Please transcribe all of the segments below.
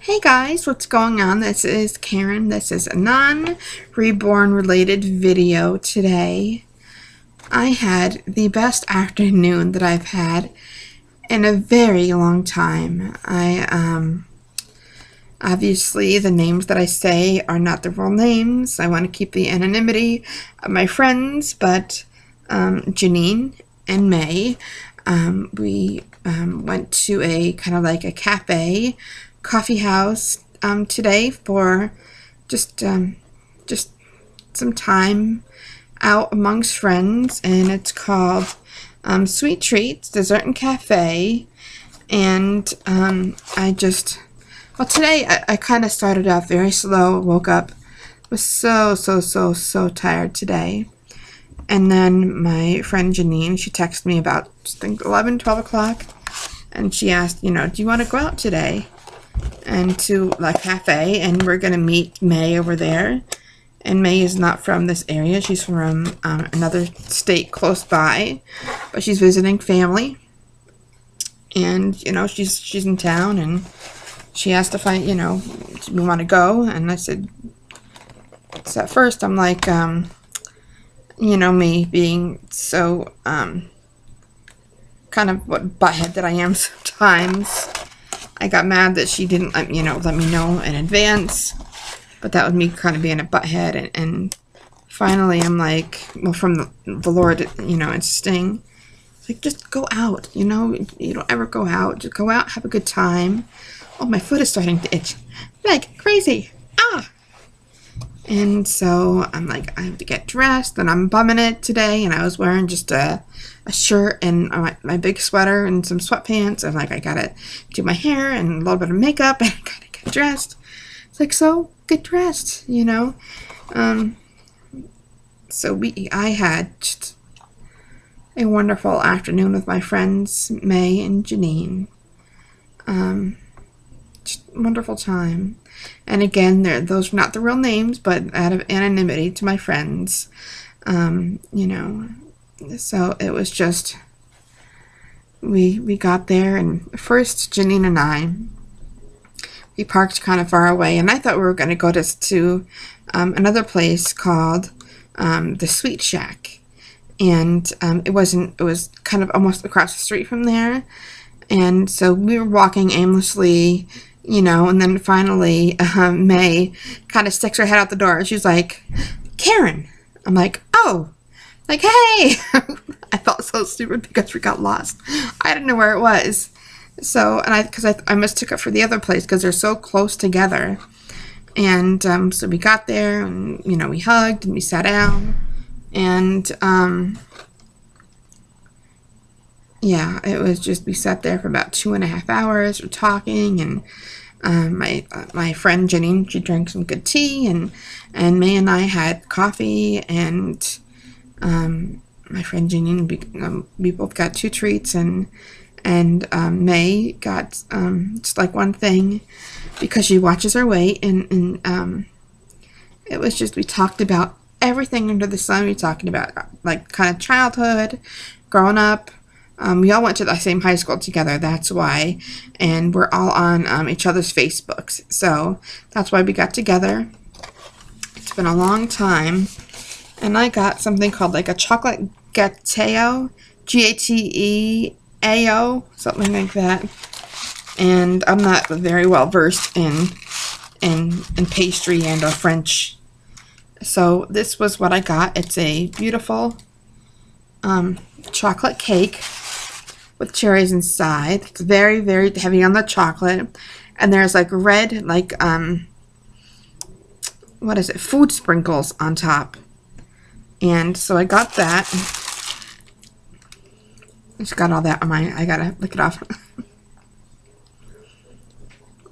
Hey guys, what's going on? This is Karen. This is a non-reborn related video today. I had the best afternoon that I've had in a very long time. Obviously the names that I say are not the real names. I want to keep the anonymity of my friends, but Janine and May, we went to a kind of like a cafe coffee house today for just some time out amongst friends, and it's called Sweet Treats Dessert and Cafe. And today I kind of started off very slow. Woke up, was so tired today. And then my friend Janine, she texted me about, I think, 11, 12 o'clock, and she asked, do you want to go out today and to La Cafe? And we're going to meet May over there. And May is not from this area. She's from another state close by, but she's visiting family. And, she's in town, and she asked if we want to go. And I said, so at first I'm like, me being so, kind of what butthead that I am sometimes, I got mad that she didn't let me know in advance. But that was me kind of being a butthead. And finally I'm like, well, from the Lord, insisting, like, just go out, you don't ever go out. Just go out, have a good time. Oh, my foot is starting to itch. Like crazy. Ah! And so I'm like, I have to get dressed, and I'm bumming it today, and I was wearing just a shirt and my big sweater and some sweatpants. I'm like, I gotta do my hair and a little bit of makeup, and I gotta get dressed. It's like, so get dressed, So I had just a wonderful afternoon with my friends, May and Janine. Just wonderful time. And again, those are not the real names, but out of anonymity to my friends. So it was just, we got there, and first Janine and I, we parked kind of far away, and I thought we were going to go to another place called the Sweet Shack. And it was kind of almost across the street from there. And so we were walking aimlessly, and then finally May kind of sticks her head out the door. She's like, Karen. I'm like, oh, like, hey. I felt so stupid because we got lost. I didn't know where it was. So, because I mistook it for the other place because they're so close together. And so we got there, and, we hugged and we sat down. And yeah, it was just, we sat there for about 2.5 hours. We're talking, and my friend Janine, she drank some good tea, and May and I had coffee, and my friend Janine, we both got 2 treats, and May got just like one thing because she watches her weight, and it was just, we talked about everything under the sun. We talking about like kind of childhood, growing up. We all went to the same high school together, that's why, and we're all on each other's Facebooks, so that's why we got together. It's been a long time, and I got something called like a chocolate gateo, Gateao, something like that. And I'm not very well versed in pastry and or French, so this was what I got. It's a beautiful chocolate cake with cherries inside. It's very, very heavy on the chocolate, and there's like red, like what is it, food sprinkles on top. And so I got that. I just got all that on I gotta lick it off.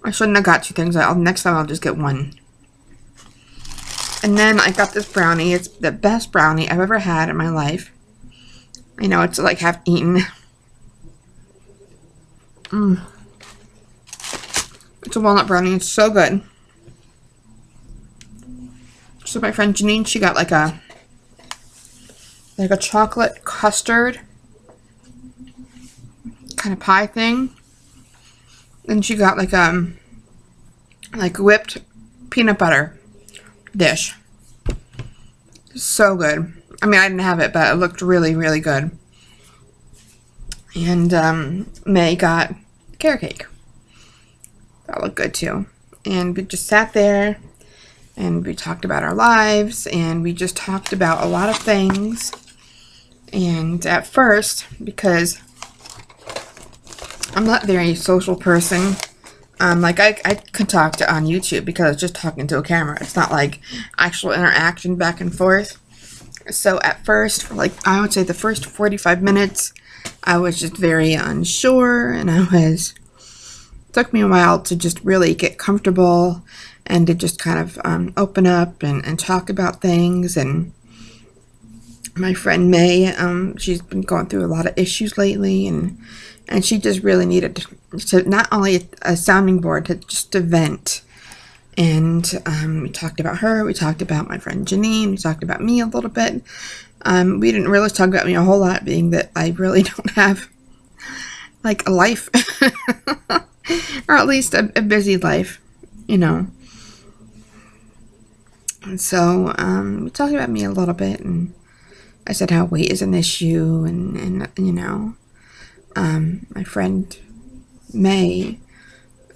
I shouldn't have got 2 things. Next time I'll just get 1. And then I got this brownie. It's the best brownie I've ever had in my life. I know, it's like half eaten. It's a walnut brownie. It's so good. So my friend Janine, she got like a chocolate custard kind of pie thing. Then she got like like whipped peanut butter dish. So good. I mean, I didn't have it, but it looked really, really good. And May got carrot cake. That looked good too. And we just sat there and we talked about our lives and we just talked about a lot of things. And at first, because I'm not a very social person, like I could talk to on YouTube because it's just talking to a camera. It's not like actual interaction back and forth. So at first, for like I would say the first 45 minutes, I was just very unsure, and it took me a while to just really get comfortable and to just kind of open up and talk about things. And my friend May, she's been going through a lot of issues lately, and she just really needed to not only a sounding board, to vent. And we talked about her, we talked about my friend Janine, we talked about me a little bit. We didn't really talk about me a whole lot, being that I really don't have like a life, or at least a busy life, you know. And so we talked about me a little bit, and I said how weight is an issue, and you know, my friend May,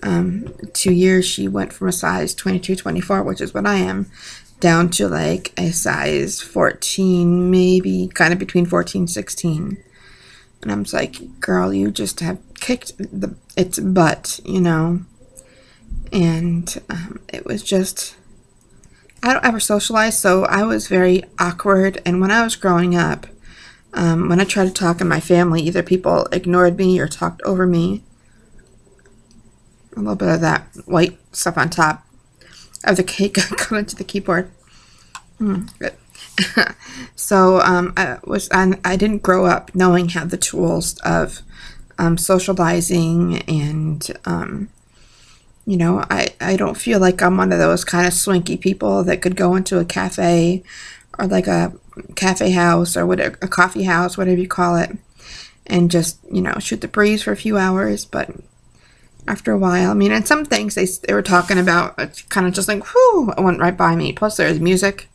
2 years she went from a size 22, 24, which is what I am, down to like a size 14, maybe kind of between 14 16. And I'm just like, girl, you just have kicked its butt, you know. And it was just, I don't ever socialize, so I was very awkward. And when I was growing up, when I tried to talk in my family, either people ignored me or talked over me. A little bit of that white stuff on top of the cake got into the keyboard. Good. So I didn't grow up knowing how the tools of socializing, and you know, I don't feel like I'm one of those kind of swanky people that could go into a cafe, or like a cafe house, or whatever, a coffee house, whatever you call it, and just, you know, shoot the breeze for a few hours. But after a while, I mean, and some things they were talking about, it's kind of just like, whew, it went right by me. Plus there's music,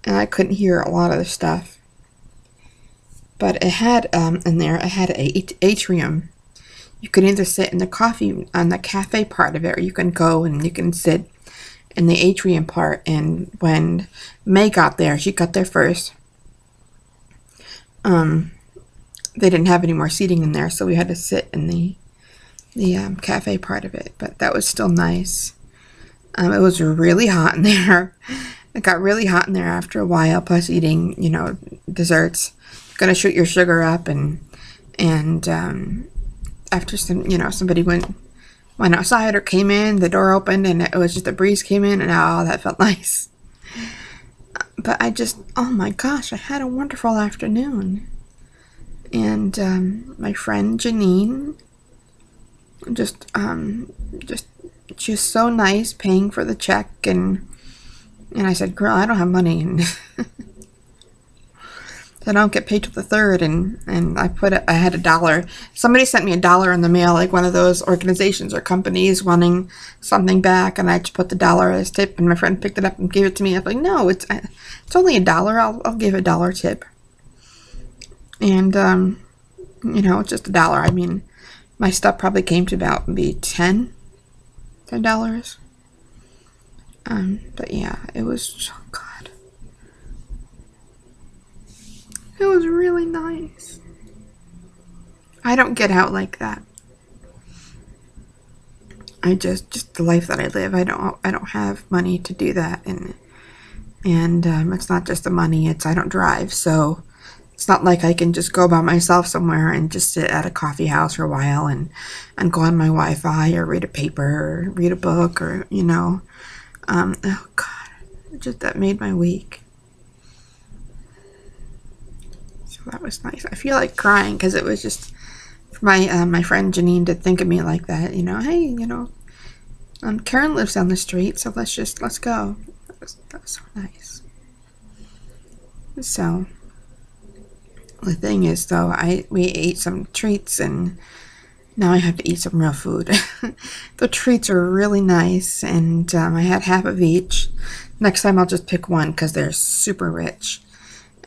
and I couldn't hear a lot of the stuff. But it had, in there, it had a atrium. You could either sit in the coffee, on the cafe part of it, or you can go and you can sit in the atrium part. And when May got there, she got there first. They didn't have any more seating in there, so we had to sit in the cafe part of it. But that was still nice. It was really hot in there. It got really hot in there after a while, plus eating, you know, desserts. Gonna shoot your sugar up, and after somebody went outside or came in, the door opened, and it was just a breeze came in, and oh, that felt nice. But oh my gosh, I had a wonderful afternoon. And my friend Janine, just she was so nice, paying for the check, and I said, girl, I don't have money, and I don't get paid till the 3rd, and I had $1. Somebody sent me $1 in the mail, like one of those organizations or companies wanting something back, and I just put the $1 as tip, and my friend picked it up and gave it to me. I was like, no, it's only $1. I'll give $1 tip. And you know, it's just $1. I mean, my stuff probably came to about maybe $10. But yeah, it was, oh God, it was really nice. I don't get out like that. I just the life that I live. I don't have money to do that, and it's not just the money. It's I don't drive, so it's not like I can just go by myself somewhere and just sit at a coffee house for a while and go on my Wi-Fi or read a paper or read a book, or, you know, oh God, just that made my week. So that was nice. I feel like crying because it was just for my friend Janine to think of me like that. You know, hey, you know, Karen lives down the street, so let's go. That was so nice. So the thing is, though, we ate some treats, and Now I have to eat some real food. The treats are really nice, and I had half of each. Next time I'll just pick one because they're super rich.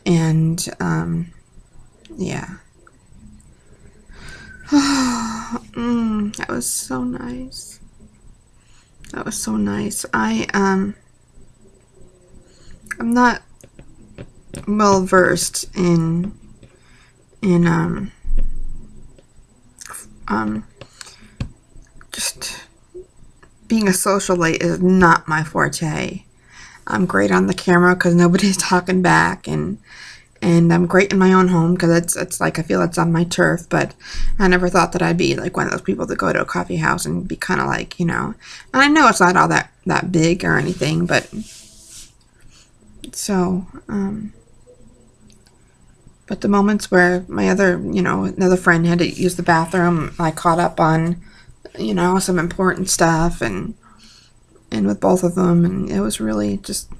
And yeah. That was so nice. That was so nice. I'm not well versed in um just being a socialite is not my forte. I'm great on the camera because nobody's talking back, and I'm great in my own home because it's like I feel it's on my turf. But I never thought that I'd be like one of those people that go to a coffee house and be kind of like, and I know it's not all that big or anything, but so but the moments where my other, another friend had to use the bathroom, I caught up on, some important stuff and with both of them, and it was really just,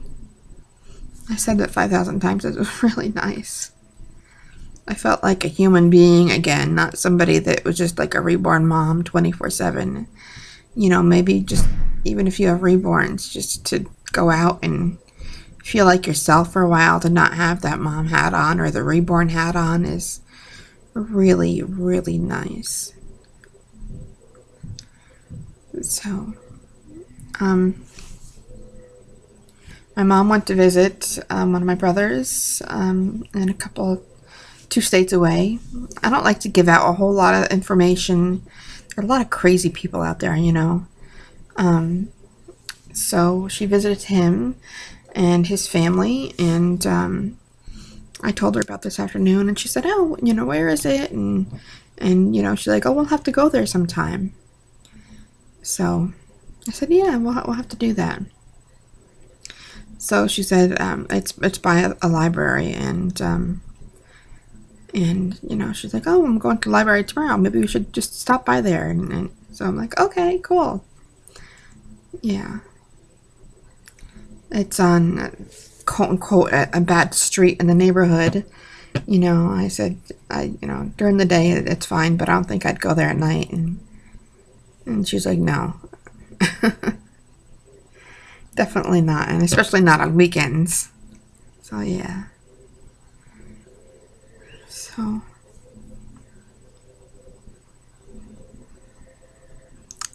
I said that 5,000 times, it was really nice. I felt like a human being again, not somebody that was just like a reborn mom 24/7. Maybe just, even if you have reborns, just to go out and feel like yourself for a while, to not have that mom hat on or the reborn hat on is really, really nice. So, my mom went to visit one of my brothers in 2 states away. I don't like to give out a whole lot of information. There are a lot of crazy people out there, So she visited him and his family, and I told her about this afternoon, and she said, "Oh, where is it?" And she's like, "Oh, we'll have to go there sometime." So I said, "Yeah, we'll have to do that." So she said, it's by a library, and she's like, "Oh, I'm going to the library tomorrow. Maybe we should just stop by there." And so I'm like, "Okay, cool." Yeah. It's on, quote unquote, a bad street in the neighborhood. I said, during the day it's fine, but I don't think I'd go there at night. And she's like, "No." Definitely not, and especially not on weekends. So yeah. So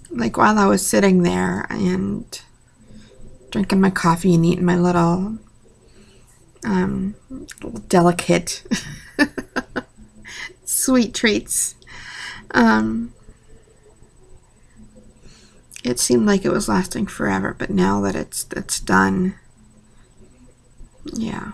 like while I was sitting there and drinking my coffee and eating my little delicate sweet treats, it seemed like it was lasting forever, but now that it's done, yeah.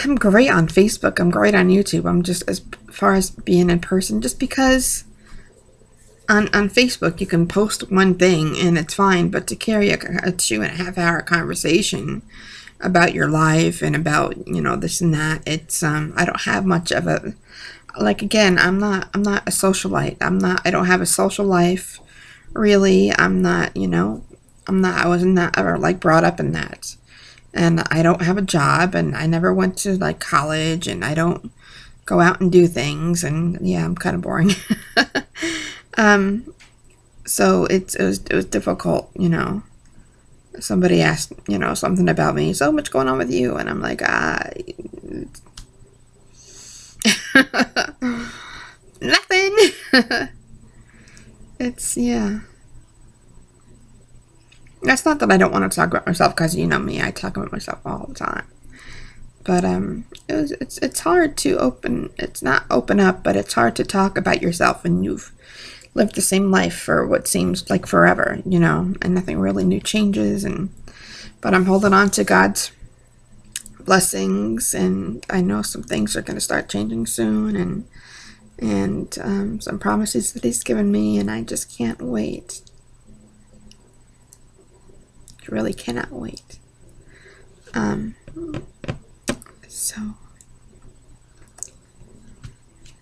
I'm great on Facebook. I'm great on YouTube. I'm just, as far as being in person, just because on Facebook you can post one thing and it's fine, but to carry a 2.5 hour conversation about your life and about this and that, it's I don't have much of a, like, again, I'm not a socialite. I don't have a social life really. I was not ever like brought up in that, and I don't have a job, and I never went to like college, and I don't go out and do things, and yeah, I'm kind of boring. So it was difficult. Somebody asked something about me, "So what's going on with you?" And I'm like, nothing. It's, yeah. That's not that I don't want to talk about myself, because you know me, I talk about myself all the time. But it's hard to open. It's not open up, but it's hard to talk about yourself when you've lived the same life for what seems like forever, and nothing really new changes. But I'm holding on to God's blessings, and I know some things are going to start changing soon, and some promises that He's given me, and I just can't wait. I really cannot wait. So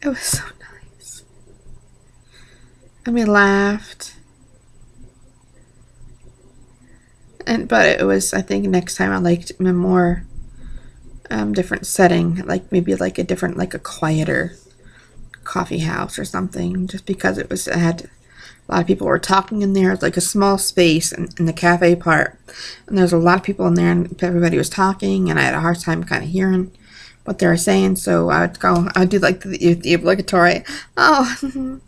it was so nice, and we laughed, but it was, I think next time I liked him more different setting, like maybe like a different, like a quieter coffee house or something, just because it had a lot of people were talking in there. It's like a small space in the cafe part, and there's a lot of people in there, and everybody was talking, and I had a hard time kind of hearing what they were saying. So I would do like the obligatory, oh,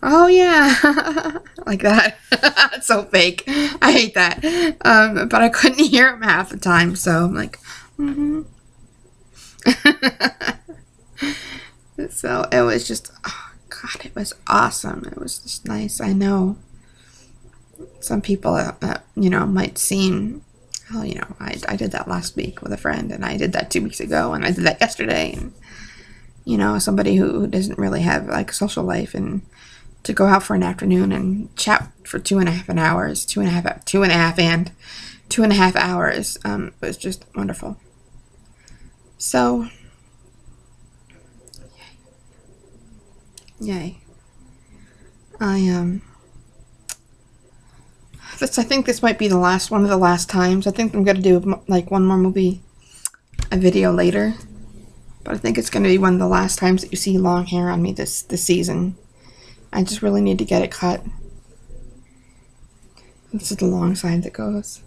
oh yeah, like that. It's so fake. I hate that. But I couldn't hear them half the time, so I'm like, mm-hmm. So it was just, oh God, it was awesome. It was just nice. I know some people, might seem, oh, I did that last week with a friend, and I did that 2 weeks ago, and I did that yesterday, and, somebody who doesn't really have, like, a social life, and to go out for an afternoon and chat for 2.5 hours, 2.5 hours, was just wonderful. So, yay. I think this might be one of the last times. I think I'm going to do, like, one more a video later. But I think it's going to be one of the last times that you see long hair on me this season. I just really need to get it cut. This is the long side that goes.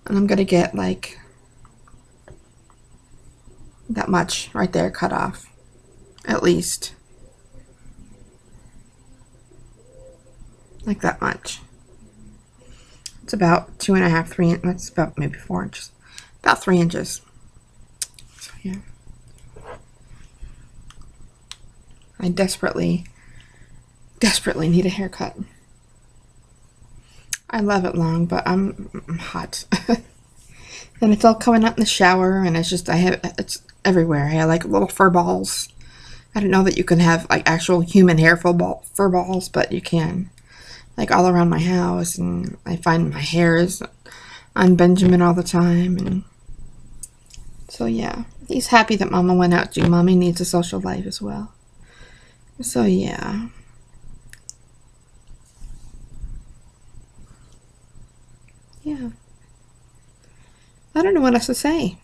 And I'm going to get, like, that much right there cut off. At least. Like that much. It's about 2.5, 3 inches. That's about maybe 4 inches. About 3 inches. So yeah. I desperately need a haircut. I love it long, but I'm hot. And it's all coming out in the shower, and it's everywhere. I have like little fur balls. I don't know that you can have like actual human hair fur balls, but you can. Like all around my house, and I find my hair is on Benjamin all the time, and so yeah, he's happy that Mama went out too. Mommy needs a social life as well. So yeah. Yeah. I don't know what else to say.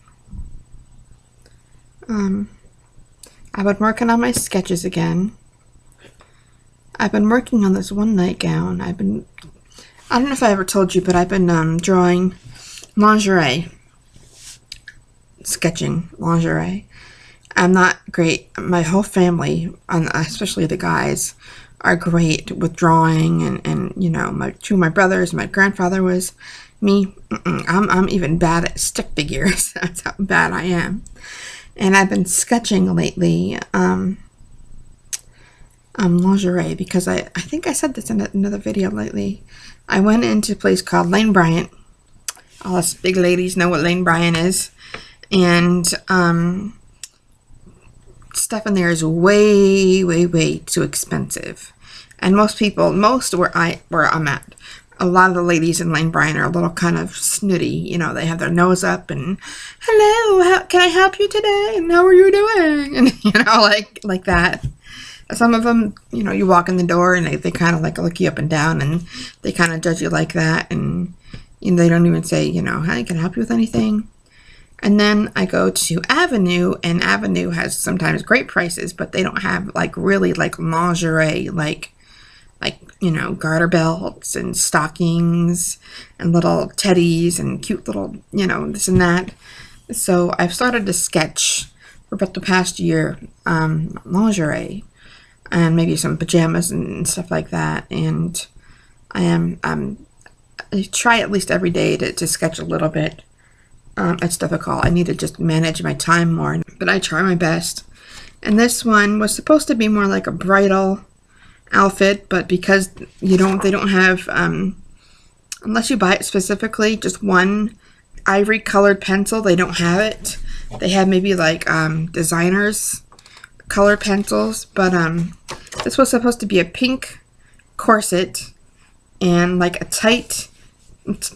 I've been working on my sketches again. I've been working on this one nightgown. I don't know if I ever told you, but I've been drawing lingerie. Sketching lingerie. I'm not great. My whole family, especially the guys, are great with drawing, and two of my brothers, my grandfather was. Me, I'm even bad at stick figures. That's how bad I am. And I've been sketching lately, lingerie, because I think I said this in another video lately. I went into a place called Lane Bryant. All us big ladies know what Lane Bryant is. And stuff in there is way, way, way too expensive. And most where I'm at, a lot of the ladies in Lane Bryant are a little kind of snooty. They have their nose up and, hello, can I help you today? And how are you doing? And, like that. Some of them, you walk in the door and they kind of like look you up and down, and they kind of judge you like that. And they don't even say, hi, can I help you with anything? And then I go to Avenue, and Avenue has sometimes great prices, but they don't have like really like lingerie, like garter belts and stockings and little teddies and cute little, this and that. So I've started to sketch for about the past year, lingerie and maybe some pajamas and stuff like that. And I try at least every day to sketch a little bit. It's difficult. I need to just manage my time more, but I try my best. And this one was supposed to be more like a bridal outfit, but because they don't have, unless you buy it specifically, just one ivory colored pencil, they don't have it. They have maybe like designers color pencils, but this was supposed to be a pink corset and like a tight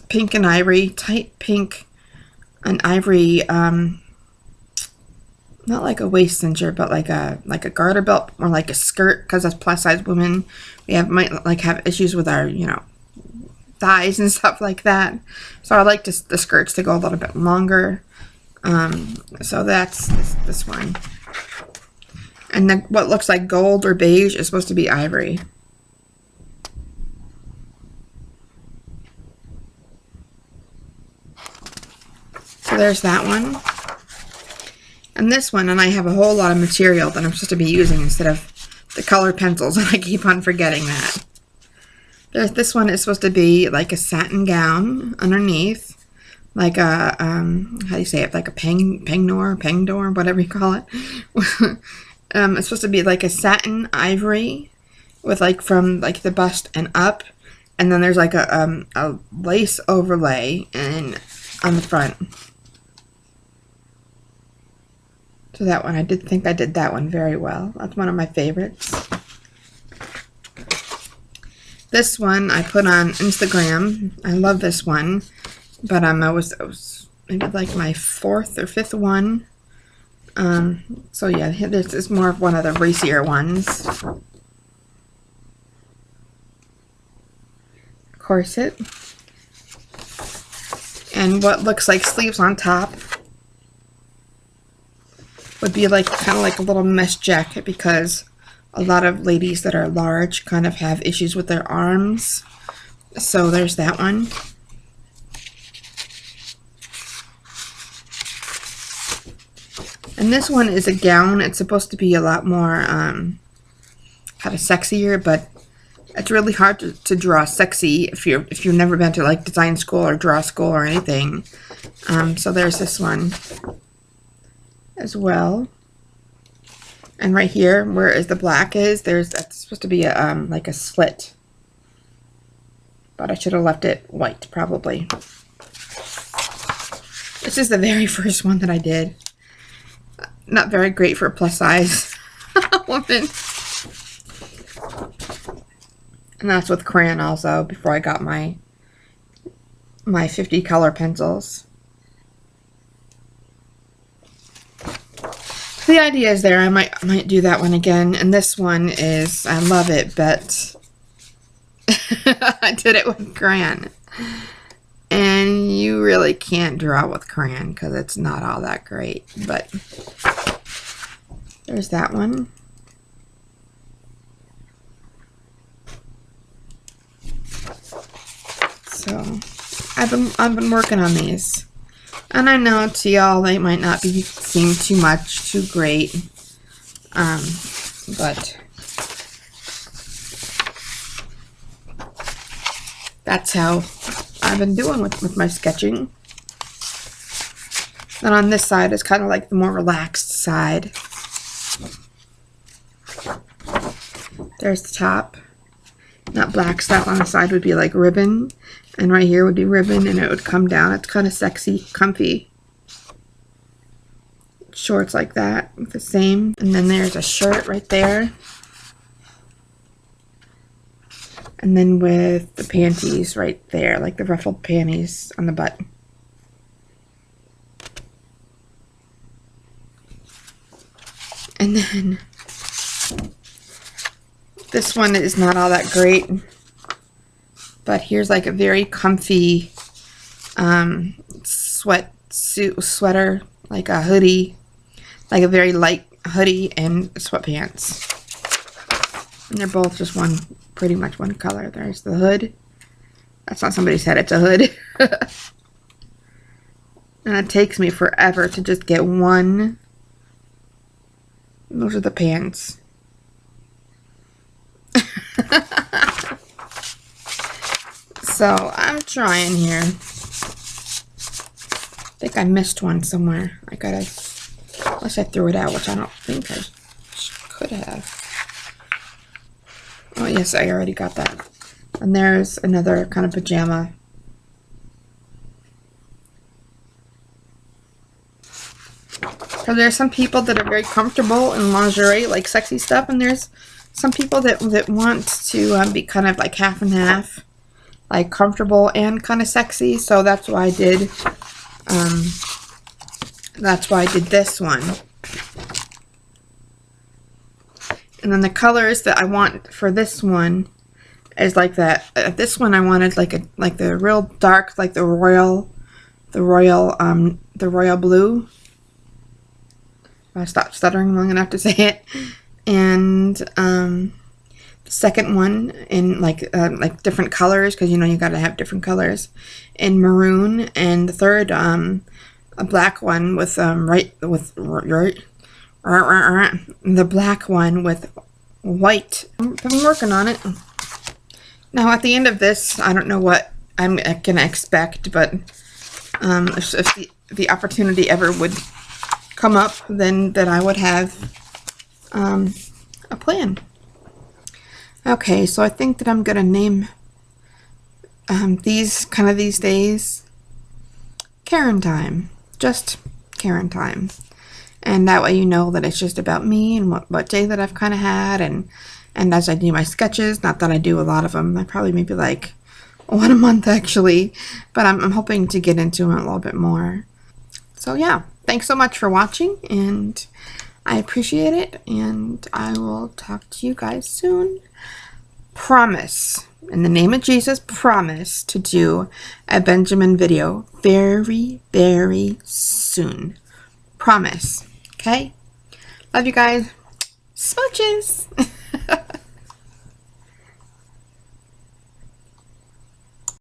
pink and ivory, tight pink and ivory, not like a waist cincher, but like a garter belt or like a skirt, because as plus size women, we might have issues with our thighs and stuff like that. So I like the skirts to go a little bit longer, So that's this one. And then what looks like gold or beige is supposed to be ivory. So there's that one. And this one, and I have a whole lot of material that I'm supposed to be using instead of the colored pencils, and I keep on forgetting that. This one is supposed to be like a satin gown underneath. Like a, how do you say it? Like a pangdor, whatever you call it. It's supposed to be like a satin ivory with like from like the bust and up. And then there's like a lace overlay and on the front. So that one, I did think I did that one very well. That's one of my favorites. This one I put on Instagram. I love this one. But it was maybe like my 4th or 5th one. So yeah, this is more of one of the racier ones. Corset. And what looks like sleeves on top would be like kind of like a little mesh jacket, because a lot of ladies that are large kind of have issues with their arms. So there's that one. And this one is a gown. It's supposed to be a lot more kind of sexier, but it's really hard to draw sexy if you've never been to like design school or draw school or anything. So there's this one as well. And right here, where is the black is, that's supposed to be a like a slit. But I should have left it white probably. This is the very first one that I did. Not very great for a plus size woman. And that's with crayon also, before I got my 50 color pencils. The idea is there. I might do that one again. And this one is, I love it, but I did it with crayon. And you really can't draw with crayon because it's not all that great. But there's that one. So I've been working on these. And I know to y'all they might not seem too much, too great. But that's how I've been doing with my sketching. Then on this side is kind of like the more relaxed side. There's the top. That black stuff on the side would be like ribbon. And right here would be ribbon, and it would come down. It's kind of sexy, comfy. Shorts like that, the same. And then there's a shirt right there. And then with the panties right there, like the ruffled panties on the butt. And then this one is not all that great. But here's like a very comfy sweater, like a hoodie, like a very light hoodie and sweatpants. And they're both just pretty much one color. There's the hood. That's not somebody's head, it's a hood. And it takes me forever to just get one. Those are the pants. So I'm trying here. I think I missed one somewhere. Unless I threw it out, which I don't think I could have. Oh yes, I already got that. And there's another kind of pajama. So there's some people that are very comfortable in lingerie, like sexy stuff, and there's some people that want to be kind of like half and half, like comfortable and kind of sexy. So that's why I did. That's why I did this one. And then the colors that I want for this one is like that. This one I wanted like the real dark, like the royal the royal blue. I stopped stuttering long enough to say it. And the second one in like different colors, because you know you gotta have different colors, in maroon. And the third a black one with the black one with white. I've been working on it. Now at the end of this, I don't know what I'm gonna expect, but if the opportunity ever would come up, then that I would have a plan. Okay, so I think that I'm gonna name these days Karen time, just Karen time, and that way you know that it's just about me and what day that I've kind of had, and as I do my sketches, not that I do a lot of them, I probably maybe like one a month actually, but I'm hoping to get into it a little bit more. So yeah, thanks so much for watching, and I appreciate it, and I will talk to you guys soon. Promise, in the name of Jesus, promise to do a Benjamin video very, very soon. Promise. Okay? Love you guys. Smooches!